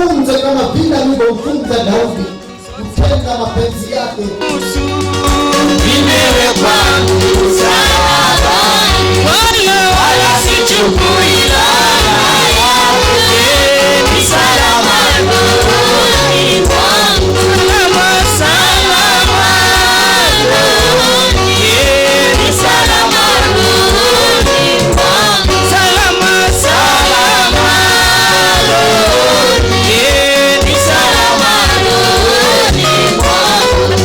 nijifunze kama vile alivyomfunza Daudi kutenda mapenzi yake. Nimewekwa msalabani, wala sichukui laana yangu. Ni salama rohoni mwangu, salama rohoni. Ni salama rohoni mwangu, salama rohoni. Ni salama rohoni mwangu.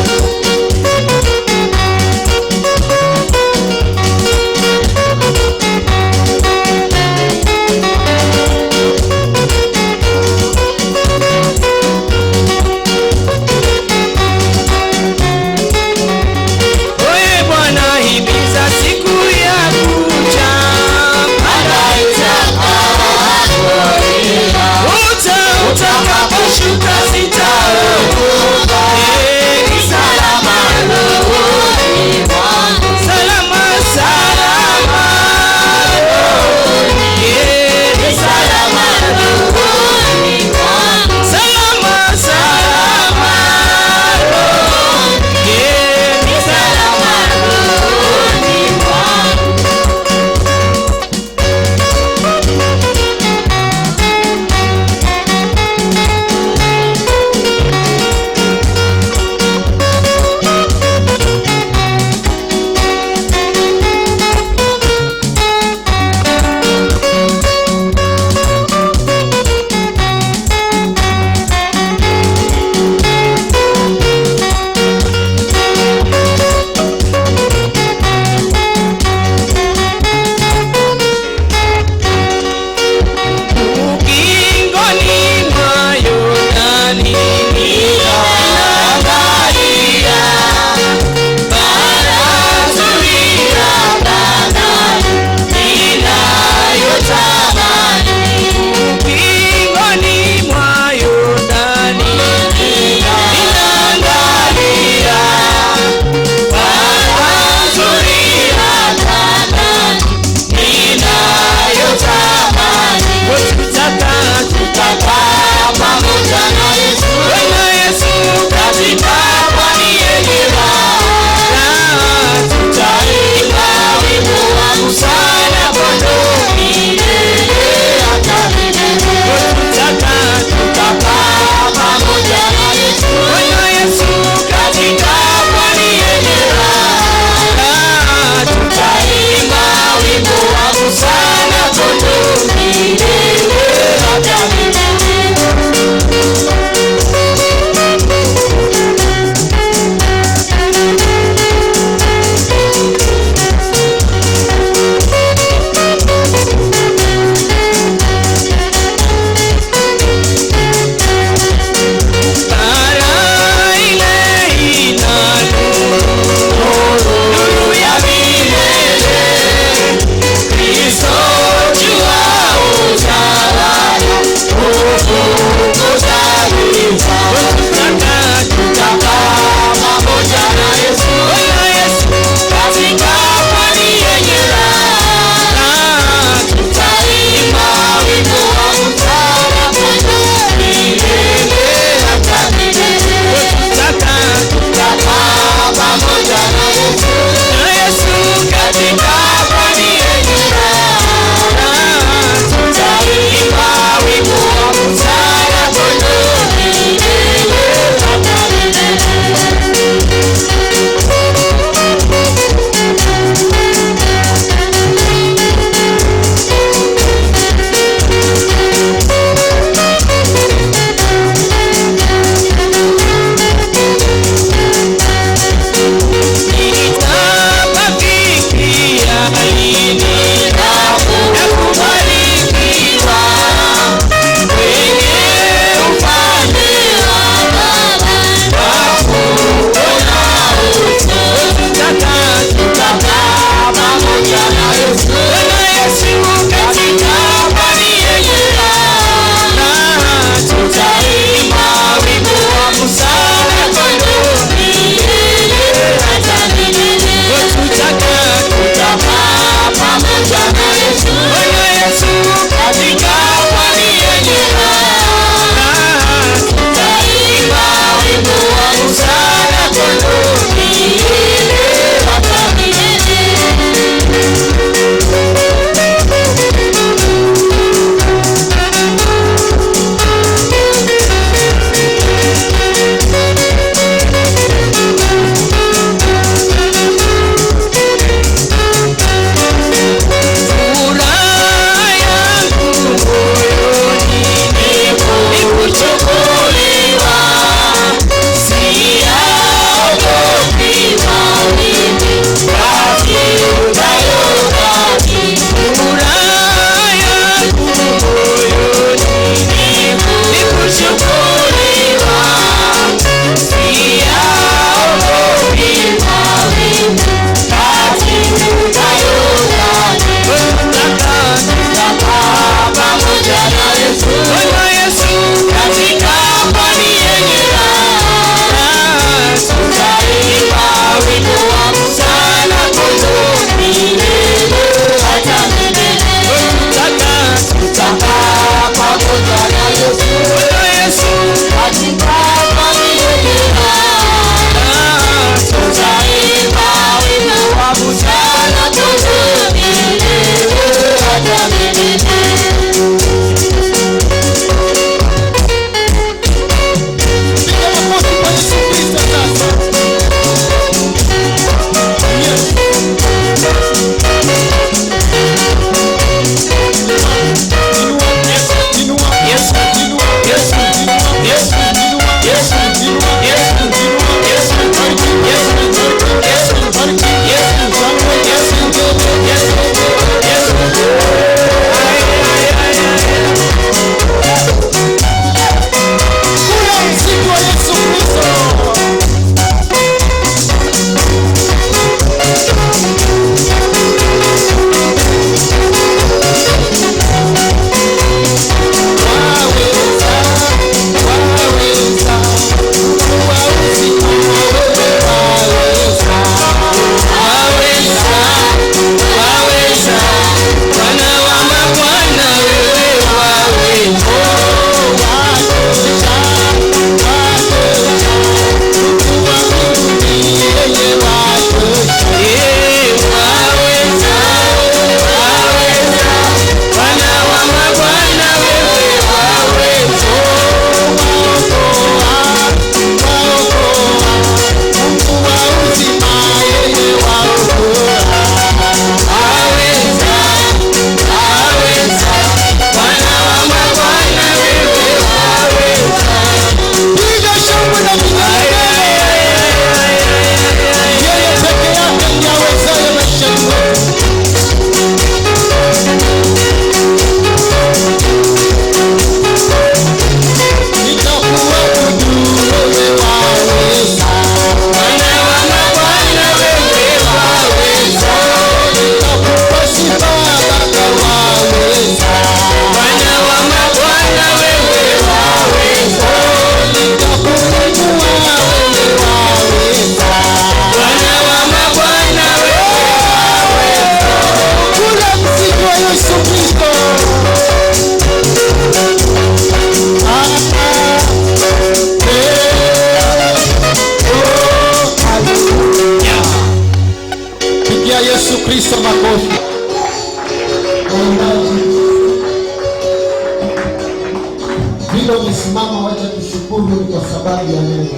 umesimama, wacha tushukuru kwa sababu ya Mungu.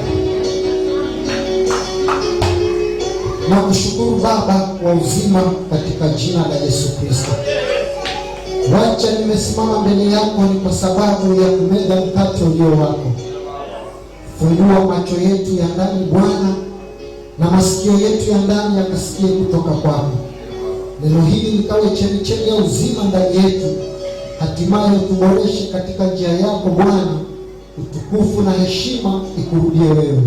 Na kushukuru Baba kwa uzima katika jina la Yesu Kristo. Wacha nimesimama mbele yako ni kwa sababu ya kumega mkate ulio wako. Fungua macho yetu ya ndani Bwana, na masikio yetu ya ndani yakasikie kutoka kwako. Neno hili likawe chemichemi ya uzima ndani yetu, hatimaye tuboreshe katika njia yako Bwana. Utukufu na heshima ikurudie wewe.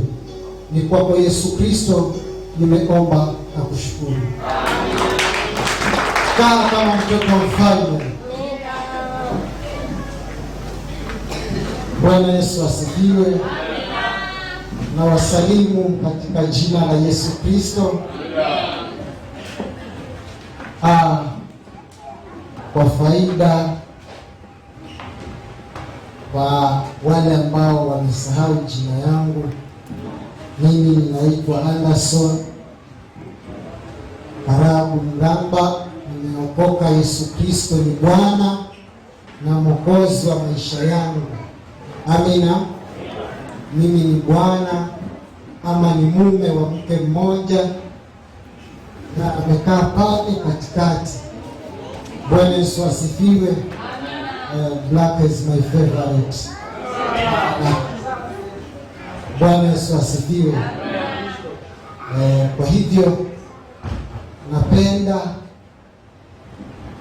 Ni kwako Yesu Kristo nimeomba na kushukuru. Kaa kama mtoto wa mfalme. Bwana Yesu asifiwe. Na wasalimu katika jina la Yesu Kristo. Kwa faida kwa wale ambao wamesahau jina yangu, mimi ninaitwa Anderson Arabu Mramba. Nimeokoka. Yesu Kristo ni Bwana na Mwokozi wa maisha yangu. Amina. Mimi ni bwana ama ni mume wa mke mmoja, na amekaa pale katikati. Bwana Yesu asifiwe. Black is my favorite. Bwana Yesu asifiwe. Kwa hivyo napenda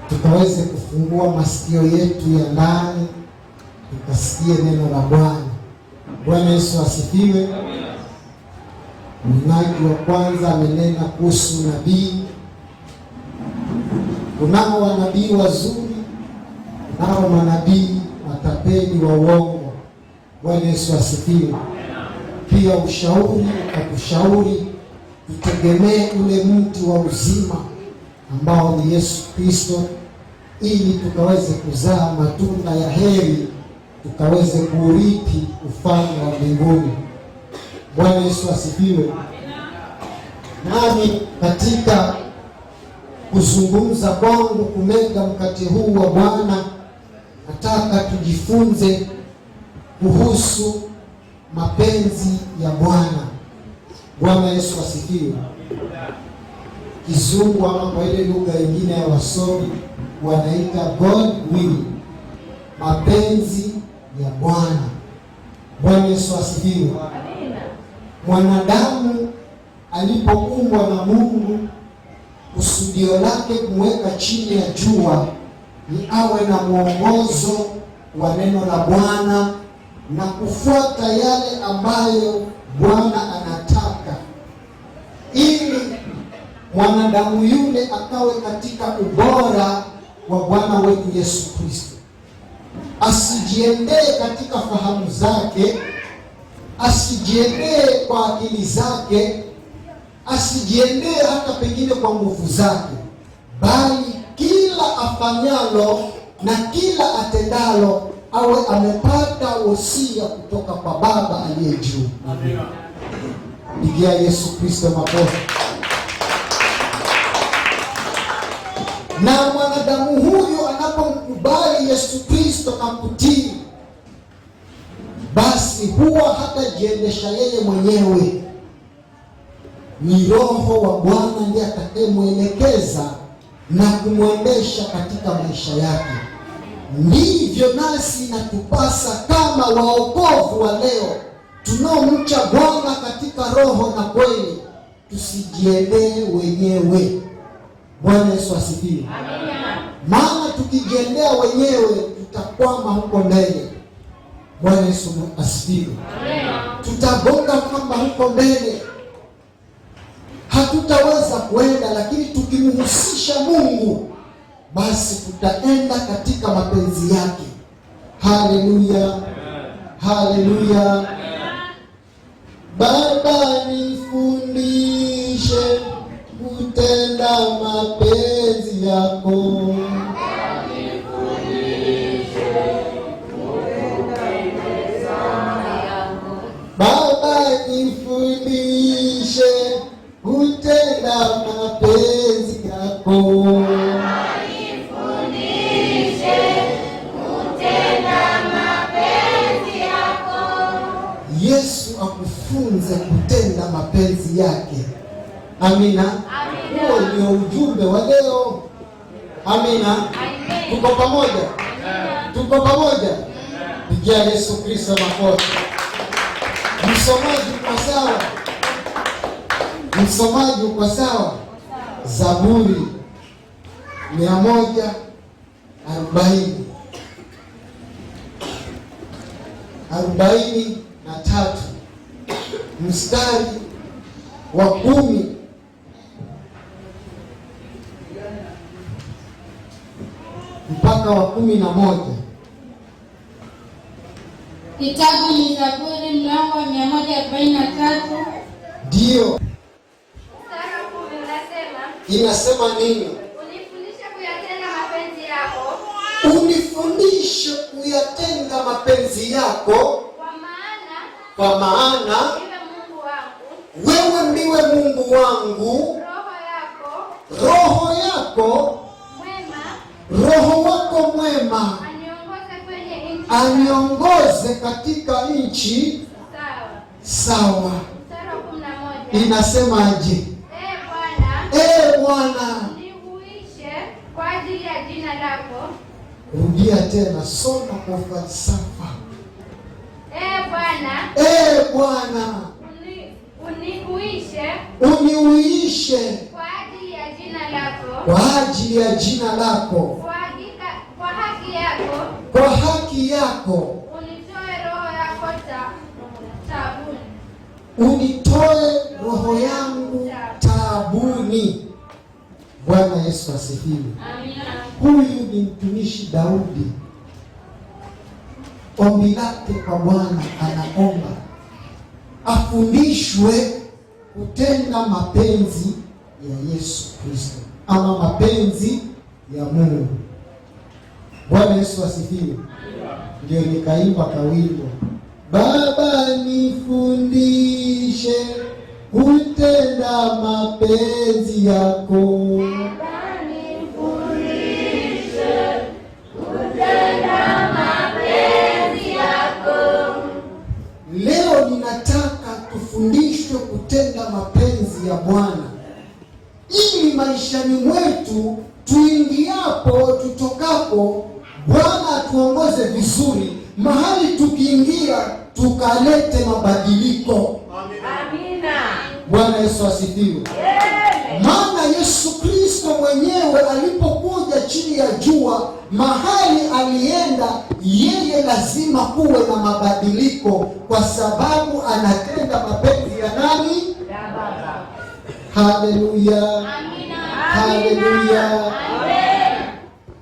tukaweze kufungua masikio yetu ya ndani tukasikie neno la Bwana. Bwana Yesu asifiwe. Mnenaji wa kwanza amenena kuhusu nabii. Kunao wanabii wazuri, kunao manabii matapeli wa uongo. Bwana Yesu asifiwe. Pia ushauri utakushauri tutegemee ule mti wa uzima ambao ni Yesu Kristo, ili tukaweze kuzaa matunda ya heri, tukaweze kuurithi ufalme wa mbinguni. Bwana Yesu asifiwe. Nami katika kuzungumza kwangu kumega mkate huu wa Bwana, nataka tujifunze kuhusu mapenzi ya Bwana. Bwana Yesu asifiwe. Kizungu ama kwa ile lugha nyingine ya wasomi wanaita God will, mapenzi ya Bwana. Bwana Yesu asifiwe. Mwanadamu alipoumbwa na Mungu, kusudio lake kumweka chini ya jua ni awe na mwongozo wa neno la Bwana na kufuata yale ambayo Bwana anataka, ili mwanadamu yule akawe katika ubora wa Bwana wetu Yesu Kristo. Asijiendee katika fahamu zake, asijiendee kwa akili zake, asijiendee hata pengine kwa nguvu zake, bali kila afanyalo na kila atendalo awe amepata wosia kutoka kwa Baba aliye juu. Amina. Pigia Yesu Kristo makofi. Na mwanadamu huyu anapomkubali Yesu Kristo na kutii, basi huwa hatajiendesha yeye mwenyewe. Ni Roho wa Bwana ndiye atakayemwelekeza na kumwendesha katika maisha yake. Ndivyo nasi natupasa kama waokovu wa leo, tunaomcha Bwana katika roho na kweli, tusijiendee wenyewe. Bwana Yesu asifiwe. Amina. Maana tukijiendea wenyewe tutakwama huko mbele. Bwana Yesu asifiwe. Amina. Tutagonga kamba huko mbele, hatutaweza kuenda, lakini tukimhusisha Mungu, basi tutaenda katika mapenzi yake. Haleluya. Haleluya. Baba nifundishe kutenda mapenzi yako. Baba nifundishe kutenda mapenzi yako. Nifundishe kutenda mapenzi yako. Yesu akufunze kutenda mapenzi yake. Amina. Huo ndio ujumbe wa leo. Amina. Tuko pamoja? Tuko pamoja? Pigia Yesu Kristo makofi. Msomaji kwa sawa? Msomaji uko sawa? Zaburi 143 mstari wa 10 mpaka wa 11. Kitabu ni Zaburi mlango wa 143. Ndio. Inasema nini? Unifundishe kuyatenda mapenzi yako. Unifundishe kuyatenda mapenzi yako. Kwa maana wewe ndiwe Mungu wangu. Roho yako Roho wako mwema aniongoze katika nchi sawa. Inasemaje? Bwana, nihuishe kwa ajili ya jina lako. Rudia tena, soma kwa falsafa. Bwana, unihuishe kwa ajili ya jina lako. Kwa ajili ya jina lako. Kwa haki yako. Kwa haki yako. Unitoe roho yako taabuni. Unitoe roho yangu taabuni. Bwana Yesu asifiwe. Amina. Huyu ni mtumishi Daudi. Ombi lake kwa Bwana, anaomba afundishwe kutenda mapenzi ya Yesu Kristo ama mapenzi ya Mungu. Bwana Yesu asifiwe. Ndio nikaimba kawimbo, Baba nifundishe kutenda mapenzi yako. Baba nifundishe kutenda mapenzi yako. Leo ninataka tufundishwe kutenda mapenzi ya Bwana, ili maishani mwetu tuingiapo tutokapo, Bwana atuongoze vizuri, mahali tukiingia tukalete mabadiliko. Amina. Bwana Yesu asifiwe. Maana Yesu Kristo mwenyewe alipokuja chini ya jua, mahali alienda yeye lazima kuwe na mabadiliko, kwa sababu anatenda mapenzi ya nani? Ya Baba. Haleluya. Amina. Haleluya. Amen.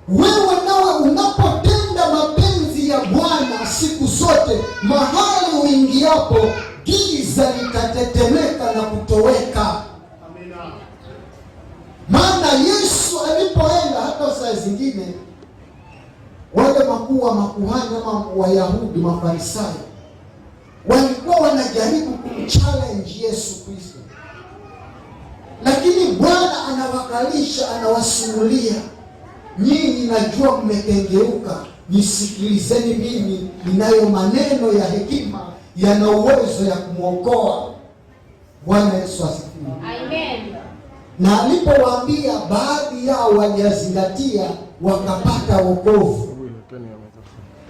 Wewe nawe unapotenda mapenzi ya Bwana siku zote, mahali uingiapo giza litatetemeka na kutoweka. Amina. Maana Yesu alipoenda, hata saa zingine wale makuu wa makuhani ama Wayahudi, Mafarisayo, walikuwa wanajaribu kumchallenge Yesu Kristo, lakini Bwana anawakalisha, anawasimulia, nyinyi najua mmekengeuka, nisikilizeni mimi, ninayo maneno ya hekima, yana uwezo ya kumwokoa. Bwana Yesu asifiwe. Amen. Na alipowaambia, baadhi yao waliyazingatia wakapata wokovu,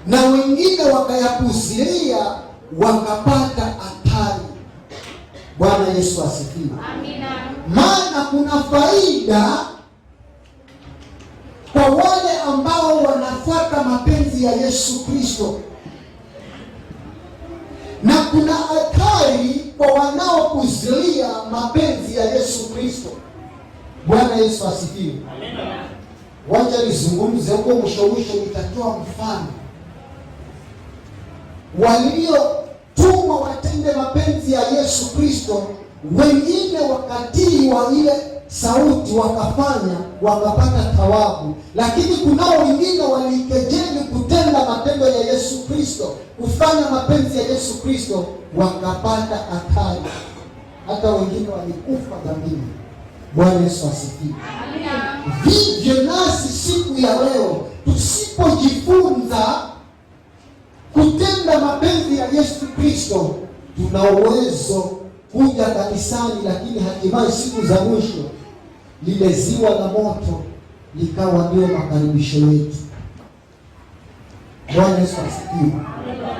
na wengine wakayapuzilia wakapata hatari. Bwana Yesu asifiwe. Amina. Maana kuna faida kwa wale ambao wanafuata mapenzi ya Yesu Kristo, na kuna hatari kwa wanaopuzilia mapenzi ya Yesu Kristo. Bwana Yesu asifiwe. Amina. Wacha nizungumze huko mwisho, nitatoa mfano waliotumwa watende mapenzi ya Yesu Kristo. Wengine wakatii wa ile sauti, wakafanya, wakapata thawabu, lakini kunao wengine walikejeli kutenda matendo ya Yesu Kristo, kufanya mapenzi ya Yesu Kristo, wakapata hatari, hata wengine walikufa dhambini. Bwana Yesu asifiwe. Amina. Vivyo nasi siku ya leo tusipojifunza kutenda mapenzi ya Yesu Kristo, tuna uwezo kuja kanisani, lakini hatimaye siku za mwisho lile ziwa la moto likawa ndio makaribisho yetu. Bwana Yesu asifiwe.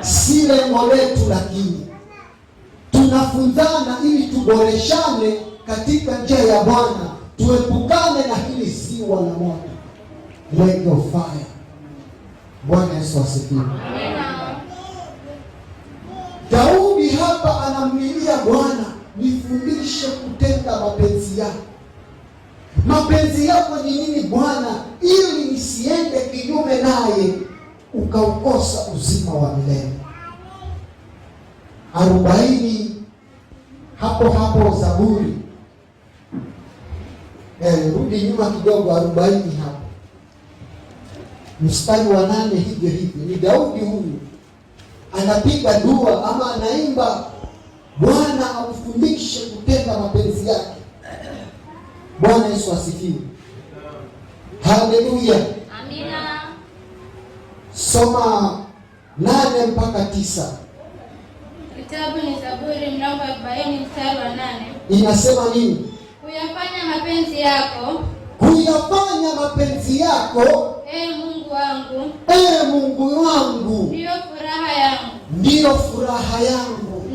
Si lengo letu, lakini tunafunzana ili tuboreshane katika njia ya Bwana, tuepukane na hili ziwa la moto, lake of fire. Bwana Yesu asifiwe. Daudi hapa anamlilia Bwana, nifundishe kutenda mapenzi yako. Mapenzi yako ni nini Bwana, ili nisiende kinyume naye ukaukosa uzima wa milele. 40 hapo Zaburi. Rudi nyuma kidogo, 40 hapo mstari wa 8. Hivyo ni Daudi huyu anapiga dua ama anaimba Bwana amfundishe kutenda mapenzi yake. Bwana Yesu asifiwe. Haleluya. Amina. Soma 8 mpaka 9. Kitabu ni Zaburi mlango wa 40 mstari wa 8. Inasema nini? Kuyafanya mapenzi yako. Kuyafanya mapenzi yako. Mungu wangu. Mungu wangu. Ndiyo furaha yangu. Ndiyo furaha yangu.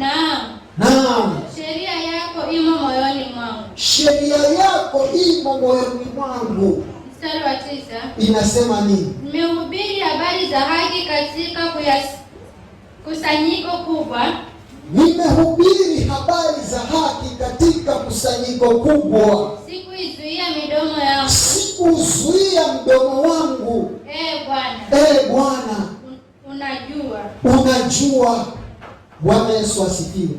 Naam. Sheria yako imo moyoni mwangu. Sheria yako imo moyoni mwangu. Mstari wa 9. Inasema nini? Nimehubiri habari za haki katika kusanyiko kubwa. Nimehubiri habari za haki katika kusanyiko kubwa. Sikuizuia midomo yangu. Sikuzuia mdomo wangu. Bwana. Bwana. Unajua. Bwana Yesu asifiwe.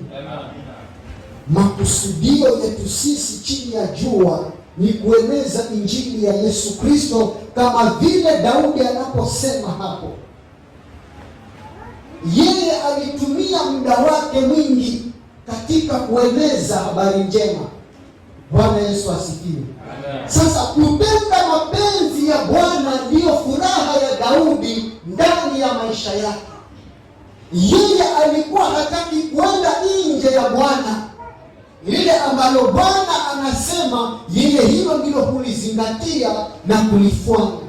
Makusudio yetu sisi chini ya jua ni kueneza injili ya Yesu Kristo, kama vile Daudi anaposema hapo. Yeye alitumia muda wake mwingi katika kueneza habari njema. Bwana Yesu asifiwe. Sasa kutenda mapenzi ya Bwana ndiyo furaha ya Daudi ndani ya maisha yake. Yeye alikuwa hataki kwenda nje ya Bwana. Lile ambalo Bwana anasema, yeye hilo ndilo kulizingatia na kulifanya.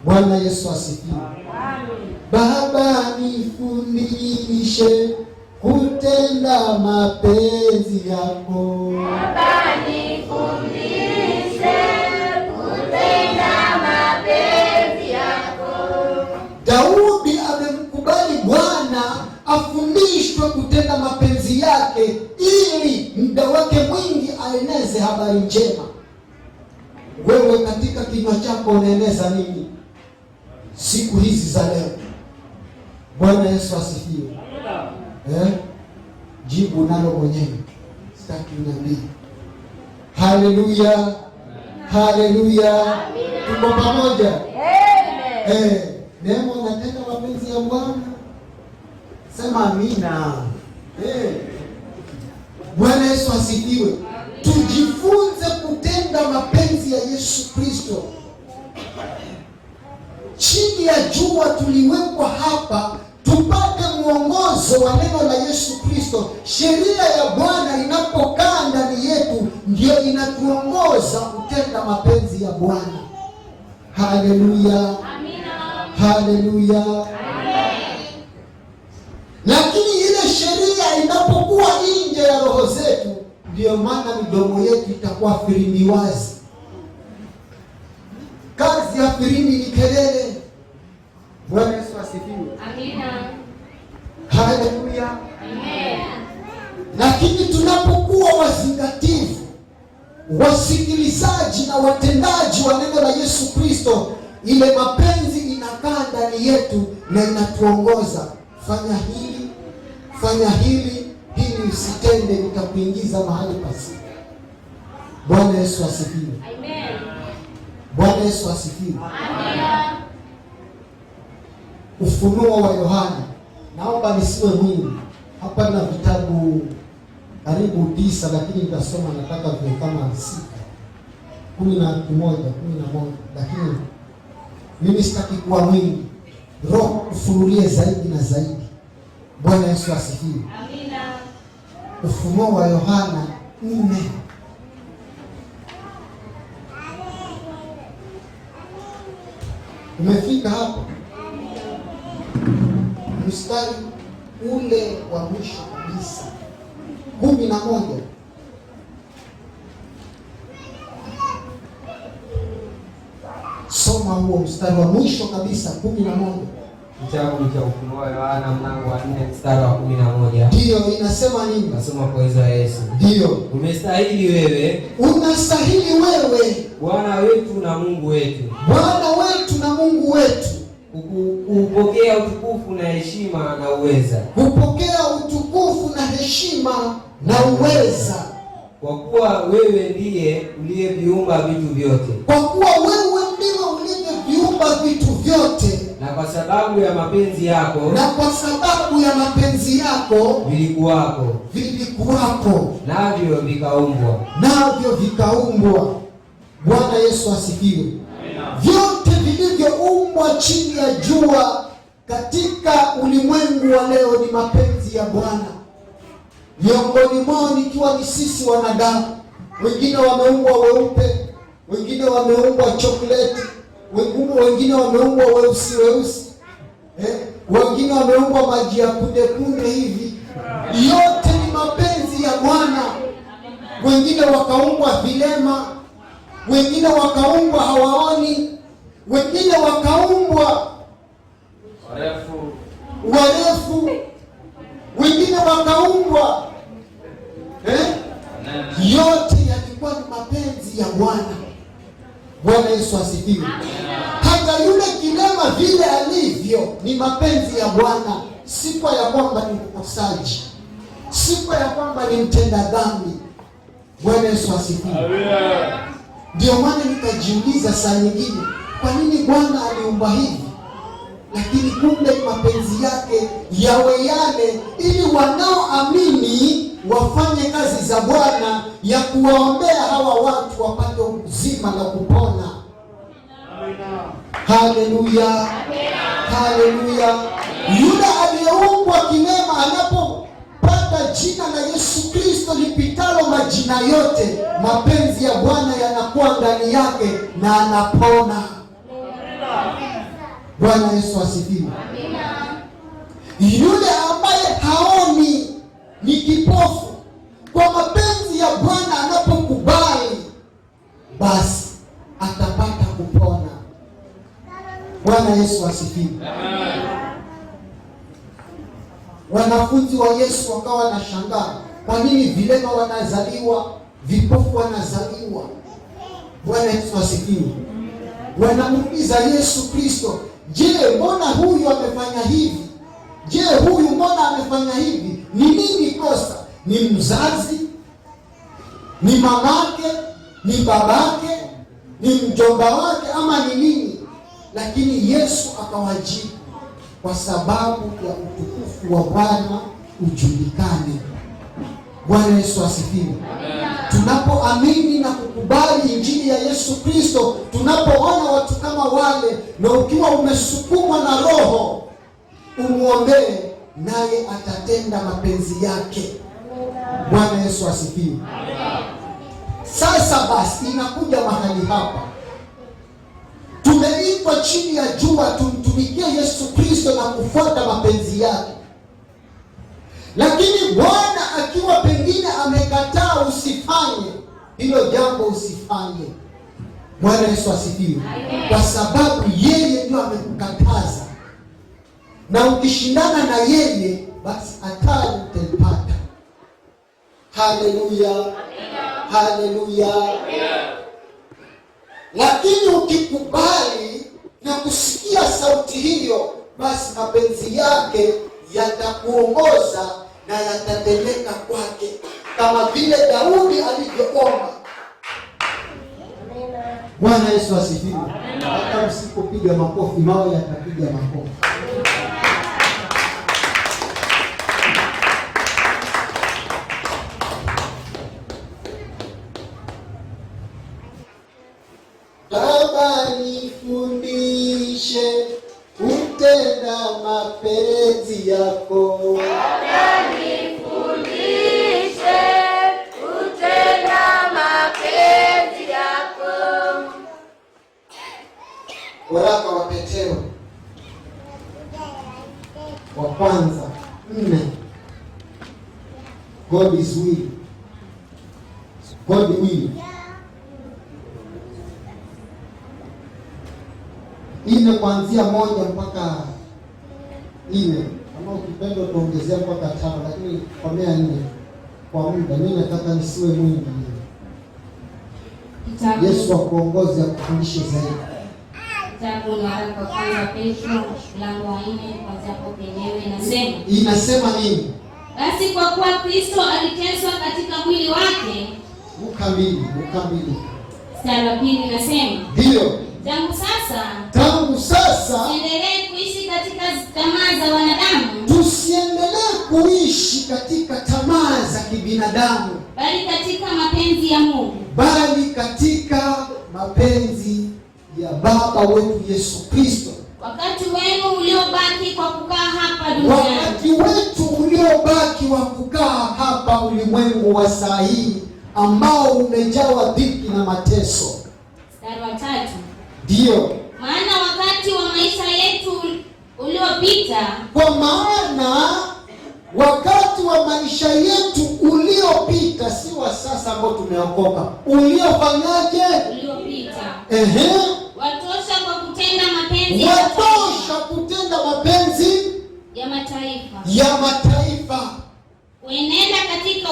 Bwana Yesu asifiwe. Baba nifundishe kutenda mapenzi yako. Baba nifundishe kutenda mapenzi yako. Daudi amemkubali Bwana afundishwe kutenda mapenzi yake, ili muda wake mwingi aeneze habari njema. Wewe katika kinywa chako unaeneza nini siku hizi za leo? Bwana Yesu asifiwe. Jibu nalo mwenyewe, sitaki uniambie. Haleluya. Haleluya. Tuko pamoja? Nemo unatenda mapenzi ya Bwana? Sema amina. Bwana Yesu asifiwe. Tujifunze kutenda mapenzi ya Yesu Kristo. Chini ya jua tuliwekwa hapa tupate mwongozo wa neno la Yesu Kristo. Sheria ya Bwana inapokaa ndani yetu ndio inatuongoza kutenda mapenzi ya Bwana. Haleluya. Amina. Haleluya. Amen. Lakini ile sheria inapokuwa nje ya roho zetu, ndio maana midomo yetu itakuwa firimbi wazi. Kazi ya firimbi ni kelele. Bwana Yesu asifiwe. Amina. Haleluya. Amen. Lakini tunapokuwa wazingativu, wasikilizaji na watendaji wa neno la Yesu Kristo, ile mapenzi inakaa ndani yetu na inatuongoza. Fanya hili, fanya hili, hili usitende, nitakuingiza mahali pasipo. Bwana Yesu asifiwe. Amen. Bwana Yesu asifiwe. Amina. Ufunuo wa Yohana. Naomba nisiwe mwingi. Hapa na vitabu karibu 9, lakini nitasoma nataka vile kama 6, 11, lakini mimi sitaki kuwa mwingi. Roho ufunulie zaidi na zaidi. Bwana Yesu asifiwe. Amina. Ufunuo wa Yohana 4. Umefika hapo? Mstari ule wa mwisho kabisa 11. Soma huo mstari wa mwisho kabisa 11. Kitabu cha Ufunuo wa Yohana mlango wa 4 mstari wa 11. Ndio inasema nini? Nasoma kwa jina la Yesu. Ndio. Umestahili wewe, unastahili wewe, Bwana wetu na Mungu wetu, Bwana wetu na Mungu wetu, kupokea utukufu na heshima na uweza, kupokea utukufu na heshima na uweza, kwa kuwa wewe ndiye uliyeviumba vitu vyote, kwa kuwa wewe ndiwe uliyeviumba vitu vyote, na kwa sababu ya mapenzi yako, na kwa sababu ya mapenzi yako vilikuwako, navyo vikaumbwa. Bwana Yesu asifiwe. Vyote vilivyoumbwa chini ya jua katika ulimwengu wa leo ni mapenzi ya Bwana. Miongoni mwao nikiwa ni sisi wanadamu. Wengine wameumbwa weupe, wengine wameumbwa chokoleti, wengine wameumbwa weusi, wengine wameumbwa maji ya kunde hivi. Yote ni mapenzi ya Bwana. Wengine wakaumbwa vilema, wengine wakaumbwa hawaoni, wengine wakaumbwa warefu, wengine wakaumbwa yote yalikuwa ni mapenzi ya Bwana. Bwana Yesu asifiwe. Hata yule kilema vile alivyo ni mapenzi ya Bwana, si kwa ya kwamba ni mkosaji, si kwa ya kwamba ni mtenda dhambi. Bwana Yesu asifiwe. Ndio maana nikajiuliza saa nyingine, kwa nini Bwana aliumba hivi? Lakini kumbe mapenzi yake yawe yale, ili wanaoamini wafanye kazi za Bwana ya kuwaombea hawa watu wapate uzima na kupona. Haleluya, haleluya. Yule aliyeumbwa kilema anapopata jina la Yesu Kristo lipitalo majina yote, mapenzi ya Bwana yanakuwa ndani yake na anapona. Bwana Yesu asifiwe. Yule ambaye haoni, ni kipofu, kwa mapenzi ya Bwana anapokubali, basi atapata kupona. Bwana Yesu asifiwe. Wanafunzi wa Yesu wakawa wanashangaa, kwa nini vilema wanazaliwa, vipofu wanazaliwa? Bwana Yesu asifiwe. Wanamuuliza Yesu Kristo, je, mbona huyu amefanya hivi? Je, huyu mbona amefanya hivi? Ni nini kosa? Ni mzazi? Ni mamake? Ni babake? Ni mjomba wake ama ni nini? Lakini Yesu akawajibu, kwa sababu ya utukufu wa Bwana ujulikane. Bwana Yesu asifiwe. Tunapoamini na kukubali injili ya Yesu Kristo, tunapoona watu kama wale, na ukiwa umesukumwa na Roho, umuombee, naye atatenda mapenzi yake. Bwana Yesu asifiwe. Sasa basi, inakuja mahali hapa, tumeitwa chini ya jua tumtumikie Yesu Kristo na kufuata mapenzi yake. Lakini Bwana akiwa pengine amekataa usifanye hilo jambo, usifanye. Bwana Yesu asifiwe. Kwa sababu yeye ndio amekukataza, na ukishindana na yeye, basi hatari utaipata. Haleluya, haleluya. Lakini ukikubali na kusikia sauti hiyo, basi mapenzi yake yatakuongoza na yatatendeka kwake, kama vile Daudi alivyoomba. Bwana Yesu asifiwe. Hata msipopiga makofi, mawe yatapiga makofi. Baba, nifundishe kutenda mapenzi yako. Baba, nifundishe kwanza 4. God is will. God will. 4 kuanzia 1 mpaka 4. Kama ukipenda utaongezea mpaka 5, lakini kwa 4 kwa muda. Mimi nataka nisiwe mwingi. Yesu akuongoze akufundishe zaidi. Kitabu ni waraka wa kwanza Petro mlango wa 4 kuanzia hapo penyewe inasema. Inasema nini? Basi kwa kuwa Kristo aliteswa katika mwili wake. Ukamili. Mstari wa 2 inasema. Ndio. Tangu sasa tusiendelee kuishi katika tamaa za wanadamu. Tusiendelee kuishi katika tamaa za kibinadamu, bali katika mapenzi ya Mungu. Bali katika mapenzi ya Baba wetu Yesu Kristo. Wakati wenu uliobaki kwa kukaa hapa duniani. Wakati wetu uliobaki wa kukaa hapa ulimwengu wa saa hii ambao umejawa dhiki na mateso. Mstari wa 3. Ndio. Maana wakati wa maisha yetu uliopita. Kwa maana wakati wa maisha yetu uliopita, si wa sasa ambao tumeokoka. Uliofanyaje? Uliopita. Watosha kwa kutenda mapenzi ya mataifa. Kuenenda katika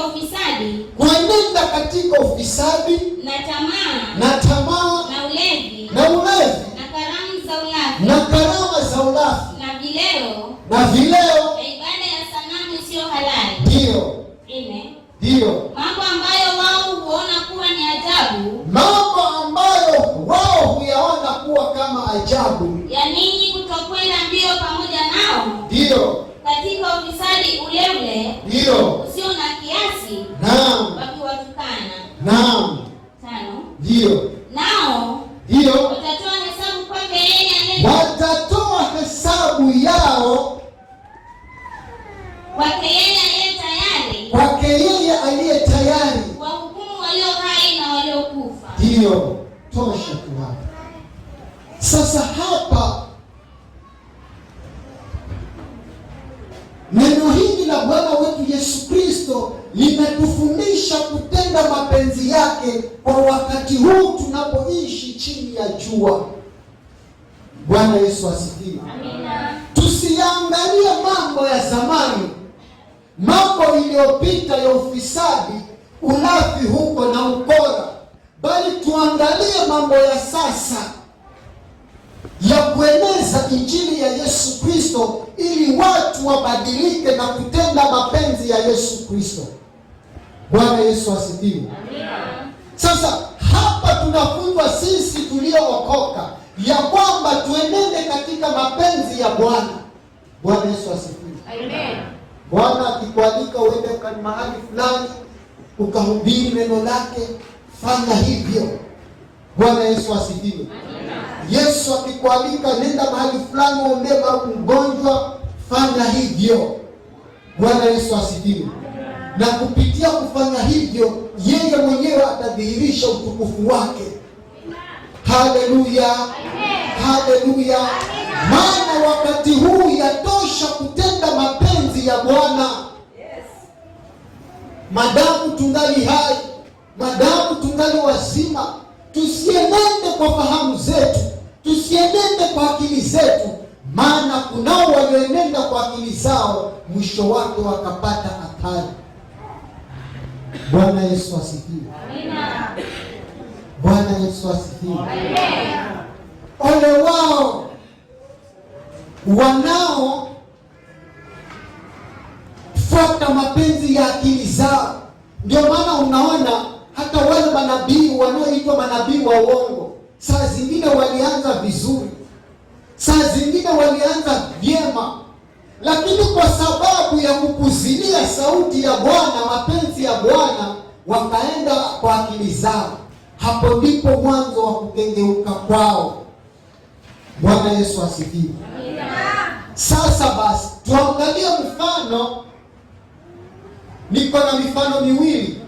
ufisadi. Na tamaa. Na ulevi. Na karama za ulafi. Na vileo. Ibada ya sanamu isiyo halali. Ndio. 4. Ndio. Mambo ambayo wao huona kuwa ni ajabu. Mambo ambayo wao huyaona kuwa kama ajabu. Ya ninyi kutokwenda mbio pamoja nao. Ndio. Katika ufisadi ule. Ndio. Usio na kiasi. Naam. Wakiwatukana. Naam. 5. Ndio. Nao. Ndio. Watatoa hesabu kwake yeye watatoa hesabu yao kwake yeye aliye tayari. Kwake yeye aliye tayari. Wahukumu walio hai na waliokufa. Ndio. Tosha tu hapa. Sasa hapa neno hili la Bwana wetu Yesu Kristo limetufundisha kutenda mapenzi yake kwa wakati huu tunapoishi chini ya jua. Bwana Yesu asifiwe. Amina. Tusiangalie mambo ya zamani, mambo iliyopita ya ufisadi, ulafi huko na ukora, bali tuangalie mambo ya sasa ya kueneza injili ya Yesu Kristo ili watu wabadilike na kutenda mapenzi ya Yesu Kristo. Bwana Yesu asifiwe. Amina. Sasa hapa tunafunzwa sisi tuliookoka ya kwamba tuenende katika mapenzi ya Bwana. Bwana Yesu asifiwe. Amen. Bwana akikualika uende kwa mahali fulani ukahubiri neno lake, fanya hivyo. Bwana Yesu asifiwe. Yesu akikualika nenda mahali fulani uombee mgonjwa, fanya hivyo. Bwana Yesu asifiwe. Na kupitia kufanya hivyo, yeye mwenyewe atadhihirisha utukufu wake. Haleluya. Haleluya. Maana wakati huu yatosha kutenda mapenzi ya Bwana. Madamu tungali hai, madamu tungali wazima, tusienende kwa fahamu zetu, tusienende kwa akili zetu, maana kunao walioenenda kwa akili zao, mwisho wake wakapata athari. Bwana Yesu asifiwe. Amina. Bwana Yesu asifiwe. Amen. Ole wao wanao fuata mapenzi ya akili zao. Ndio maana unaona hata wale manabii wanaoitwa manabii wa uongo, saa zingine walianza vizuri, saa zingine walianza vyema, lakini kwa sababu ya kupuzilia sauti ya Bwana, mapenzi ya Bwana, wakaenda kwa akili zao. Hapo ndipo mwanzo wa kukengeuka kwao. Bwana Yesu asifiwe. Sasa basi tuangalie mfano. Niko na mifano miwili,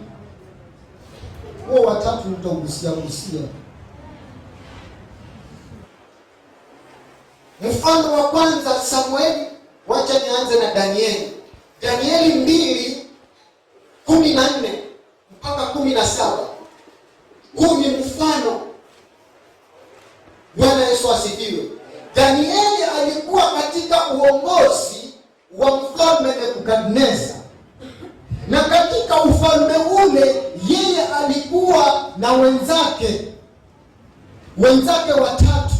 huo watatu nitaugusia. Mfano wa kwanza, Samueli Wacha nianze na Danieli. Danieli 2:14 mpaka 17. Huu ni mfano. Bwana Yesu asifiwe. Danieli alikuwa katika uongozi wa mfalme Nebukadneza. Na katika ufalme ule yeye alikuwa na wenzake watatu.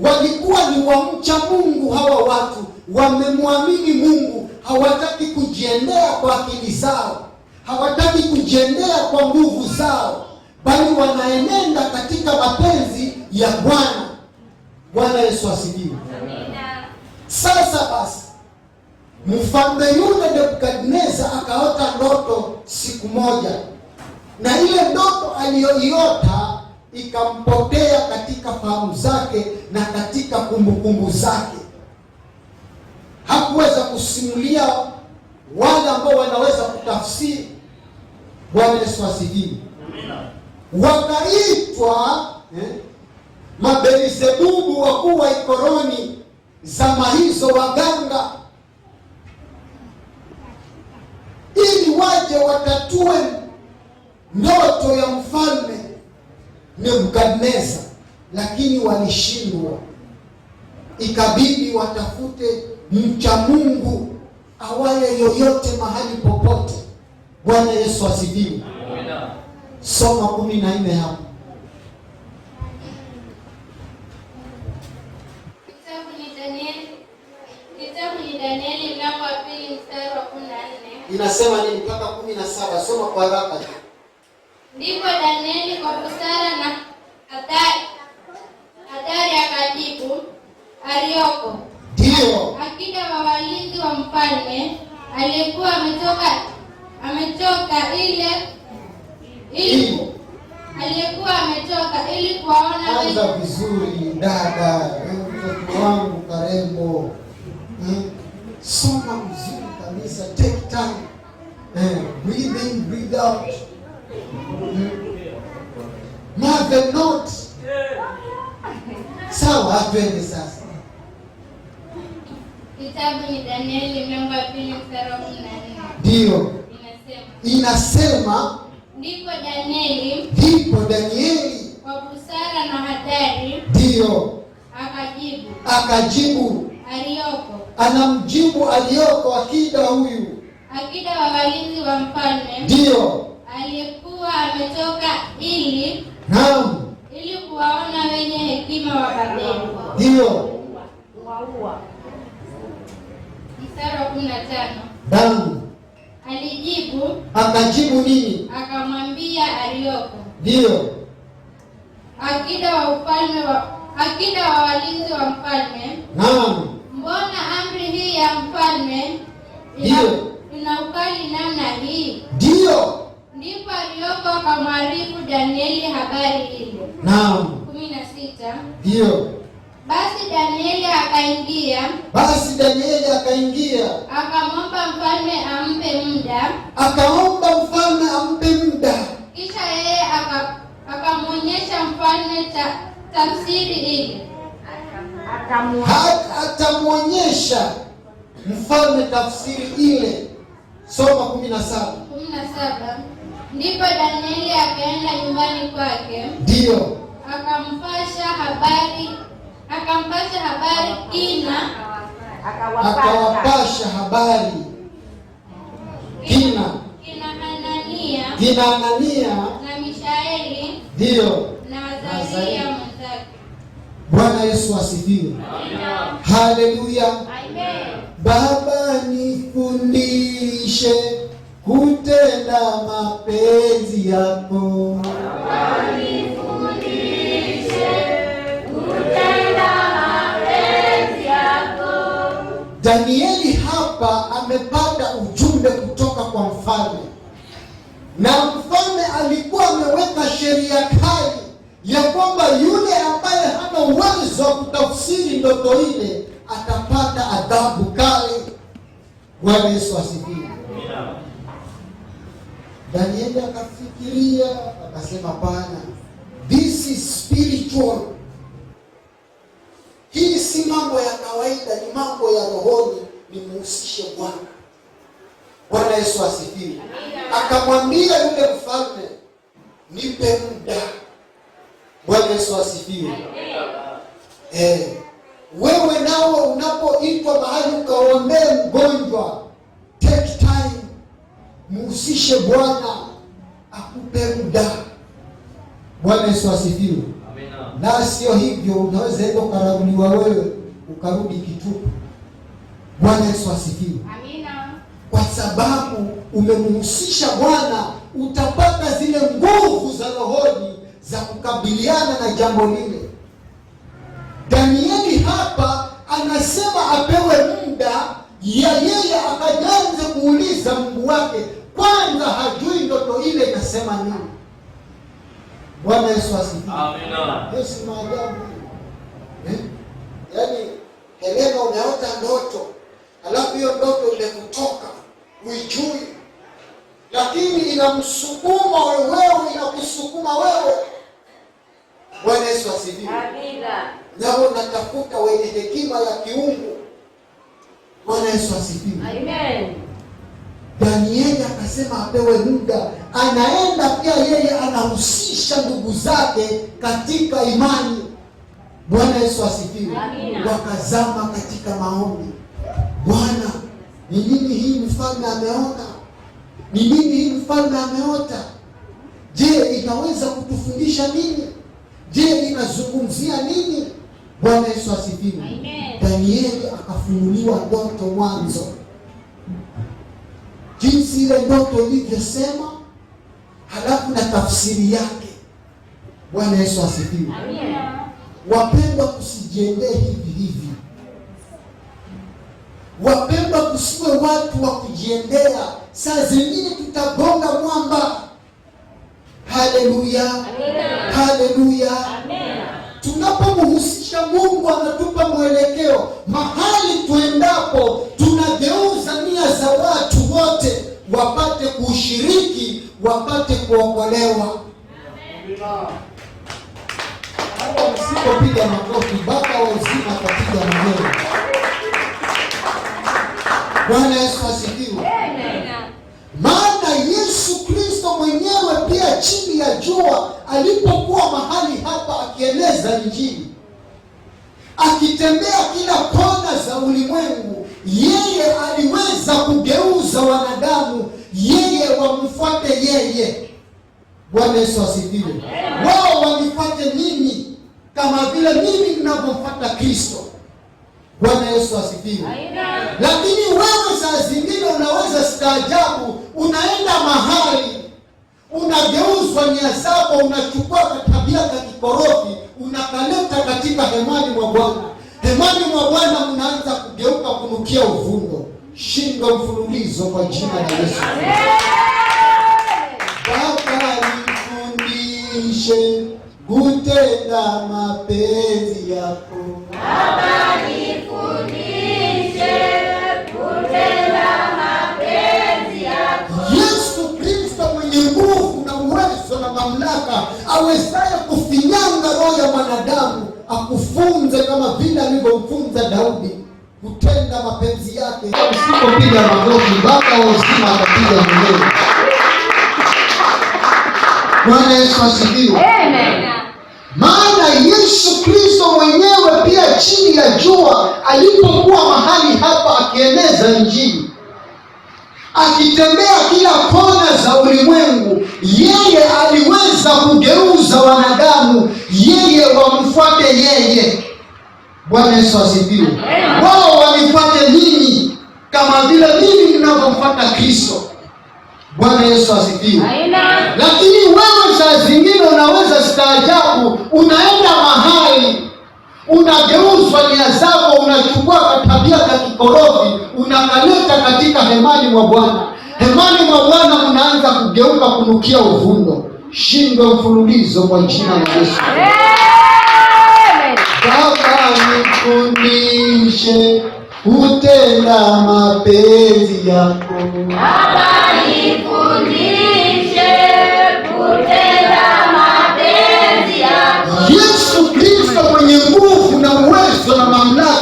Walikuwa ni wamcha Mungu. Hawa watu wamemwamini Mungu, hawataki kujiendea kwa akili zao, hawataki kujiendea kwa nguvu zao, bali wanaenenda katika mapenzi ya Bwana. Bwana Yesu asifiwe. Amina. Sasa basi, mfalme yule Nebukadneza akaota ndoto siku moja, na ile ndoto aliyoiota ikampotea katika fahamu zake na katika kumbukumbu zake. Hakuweza kusimulia wale ambao wanaweza kutafsiri. Bwana Yesu asifiwe. Wakaitwa Mabelizebubu, wakuu wa ikoroni zama hizo, waganga, ili waje watatue ndoto ya mfalme Nebukadneza, lakini walishindwa. Ikabidi watafute mcha Mungu awaye yoyote mahali popote. Bwana Yesu asifiwe. Soma 14 hapo. Kitabu ni Danieli mlango wa 2 mstari wa 14. Inasema nini mpaka 17? Soma kwa haraka. Ndipo Danieli kwa busara na hatari akajibu, Arioko, ndio akida wa walinzi wa mfalme, aliyekuwa ametoka ili kuwaona wengi. Anza vizuri dada, mtoto wangu karembo. Soma vizuri kabisa, take time. Breathe in, breathe out. Mother note. Sawa, twende sasa. Kitabu ni Danieli mlango wa 2 mstari wa 14. Ndio. Inasema ndipo Danieli kwa busara na hatari, ndio akajibu Arioko. Anamjibu Arioko, akida huyu, akida wa walinzi wa mfalme, ndio aliyekuwa ametoka ili kuwaona wenye hekima wa Babeli. Ndio. Mstari wa 15. Akajibu nini? Akamwambia Arioko, ndio, akida wa walinzi wa mfalme, mbona amri hii ya mfalme ina ukali namna hii? Ndio. Ndipo Arioko akamwarifu Danieli habari ile. 16. Ndio. Basi Danieli akaingia, akamwomba mfalme ampe muda. Kisha yeye akamwonyesha mfalme tafsiri ile. Atamwonyesha mfalme tafsiri ile. Soma 17. Ndipo Danieli akaenda nyumbani kwake, ndio, akampasha habari kina, akawapasha habari kina Hanania na Mishaeli, ndio, na Azaria mwenzake. Bwana Yesu asifiwe. Haleluya. Amen. Baba, nifundishe kutenda mapenzi yako. Danieli hapa amepata ujumbe kutoka kwa mfalme, na mfalme alikuwa ameweka sheria kali ya kwamba yule ambaye hana uwezo wa kutafsiri ndoto ile atapata adhabu kali. Bwana Yesu asifiwe. Danieli akafikiria, akasema hapana, this is spiritual. Hii si mambo ya kawaida, ni mambo ya rohoni, nimuhusishe Bwana. Bwana Yesu asifiwe. Akamwambia yule mfalme, nipe muda. Bwana Yesu asifiwe. Wewe nao unapoitwa mahali ukaombee mgonjwa, take time, muhusishe Bwana akupe muda. Bwana Yesu asifiwe. Na sio hivyo, unaweza enda ukaraguliwa wewe ukarudi kitupu. Bwana Yesu asifiwe. Amina. Kwa sababu umemhusisha Bwana, utapata zile nguvu za rohoni za kukabiliana na jambo lile. Danieli hapa anasema apewe muda ya yeye akaanze kuuliza Mungu wake. Kwanza hajui ndoto ile inasema nini. Bwana Yesu asifiwe. Amina. Yesu maajabu. Yaani Helena umeota ndoto, alafu hiyo ndoto imekutoka, uijui. Lakini inamsukuma wewe, inakusukuma wewe. Bwana Yesu asifiwe. Amina. Nao natafuta wenye hekima ya kiungu. Bwana Yesu asifiwe. Amen. Danieli akasema apewe muda. Anaenda pia yeye anahusisha ndugu zake katika imani. Bwana Yesu asifiwe. Wakazama katika maombi. Bwana, ni nini hii mfalme ameona? Ni nini hii mfalme ameota? Je, inaweza kutufundisha nini? Je, inazungumzia nini? Bwana Yesu asifiwe. Danieli akafunuliwa ndoto mwanzo, jinsi ile ndoto ilivyosema, halafu na tafsiri yake. Bwana Yesu asifiwe. Wapendwa, kusijiendee hivi hivi. Wapendwa, kusiwe watu wa kujiendea. Saa zingine tutagonga mwamba. Haleluya, haleluya. Tunapomhusisha Mungu anatupa mwelekeo. Mahali tuendapo tunageuza nia za watu wote wapate kushiriki, wapate kuokolewa. Hata msipopiga makofi, Baba wa uzima atapiga makofi. Bwana Yesu asifiwe. Maana Yesu Kristo mwenyewe pia chini ya jua alipokuwa mahali hapa akieneza Injili, akitembea kila kona za ulimwengu, yeye aliweza kugeuza wanadamu yeye wamfuate yeye. Bwana Yesu asifiwe. Wao wanifuate mimi kama vile mimi ninavyomfuata Kristo. Bwana Yesu asifiwe. Lakini wewe saa zingine unaweza staajabu, unaenda mahali unageuzwa nia zako, unachukua tabia za kikorofi unakaleta katika hemani mwa Bwana. Hemani mwa Bwana mnaanza kugeuka kunukia uvundo. Shinda mfululizo kwa jina la Yesu. Baba nifundishe kutenda mapenzi yako. Baba nifundishe kutenda mapenzi yako. Yesu Kristo mwenye nguvu na uwezo na mamlaka, awezaye kufinyanga roho ya mwanadamu, akufunze kama vile alivyomfunza Daudi kutenda mapenzi yake. Usipopiga makofi, Baba wa uzima atapiga mwenyewe. Bwana Yesu asifiwe. Amen. Maana Yesu Kristo mwenyewe pia chini ya jua alipokuwa mahali hapa akieneza Injili, akitembea kila kona za ulimwengu, yeye aliweza kugeuza wanadamu yeye wamfuate yeye. Bwana Yesu asifiwe. Wao wanifuate mimi kama vile mimi ninavyomfuata Kristo. Bwana Yesu asifiwe. Lakini wewe saa zingine unaweza staajabu, unaenda mahali unageuzwa nia zako, unachukua tabia za kikorofi unakaleta katika hemani mwa Bwana. Hemani mwa Bwana mnaanza kugeuka kunukia uvundo. Shinda mfululizo kwa jina la Yesu. Baba nifundishe kutenda mapenzi yako. Baba nifundishe kutenda mapenzi yako. Yesu Kristo mwenye nguvu na uwezo na mamlaka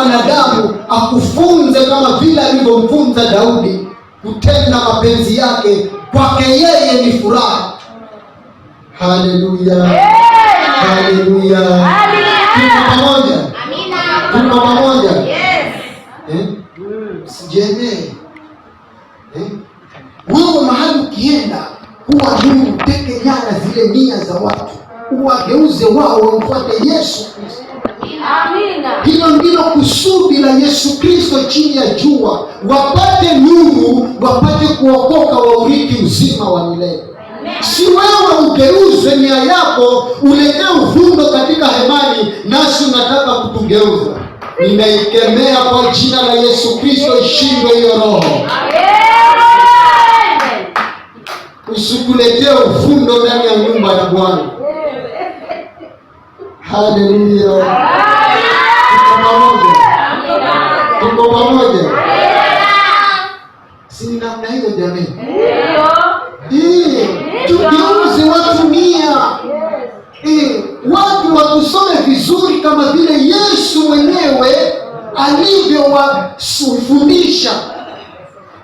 mwanadamu akufunze kama vile alivyomfunza Daudi kutenda mapenzi yake, kwake yeye ni furaha. Haleluya, haleluya, tuko pamoja, tuko pamoja. Sijene wewe mahali ukienda, huwa Mungu teke nyara zile nia za watu, uwageuze wao wamfuate Yesu Kristo. Amina. Hilo ndilo kusudi la Yesu Kristo chini ya jua, wapate nuru, wapate kuokoka, waurithi uzima wa milele. Si wewe ugeuze nia yako, uletee uvundo katika hemani, nasi unataka kutugeuza. Ninaikemea kwa jina la Yesu Kristo, ishindwe hiyo roho. Usikuletee uvundo ndani ya nyumba ya Bwana. Haleluya. Tuko pamoja. Tuko pamoja. Si namna hiyo jamani. Tugeuze watu nia. Watu watusome vizuri kama vile Yesu mwenyewe alivyowafundisha,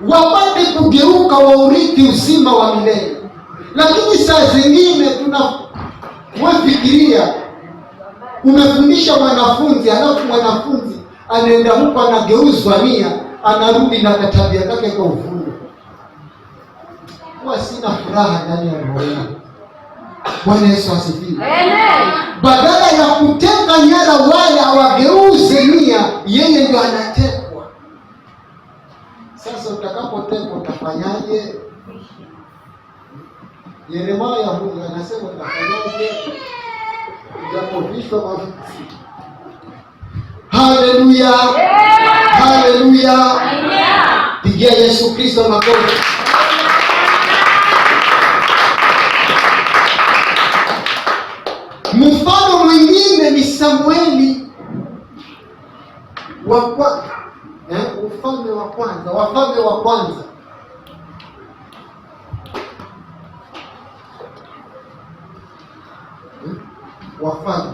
wapate kugeuka, waurithi uzima wa milele. Lakini saa zingine tunafikiria umefundisha mwanafunzi, alafu mwanafunzi anaenda huko anageuzwa nia, anarudi na tabia yake kwa ufundo. Huwa sina furaha ndani ya roho yangu. Bwana Yesu asifiwe. Badala ya kuteka nyara wale hawageuze nia, yeye ndio anatekwa. Sasa utakapotekwa utafanyaje? Yeremia huyu anasema utafanyaje? Ujapofishwa mafuta. Haleluya. Haleluya. Pigia Yesu Kristo makofi. Mfano mwingine ni Samueli wa kwanza. Wafalme wa kwanza. Wafalme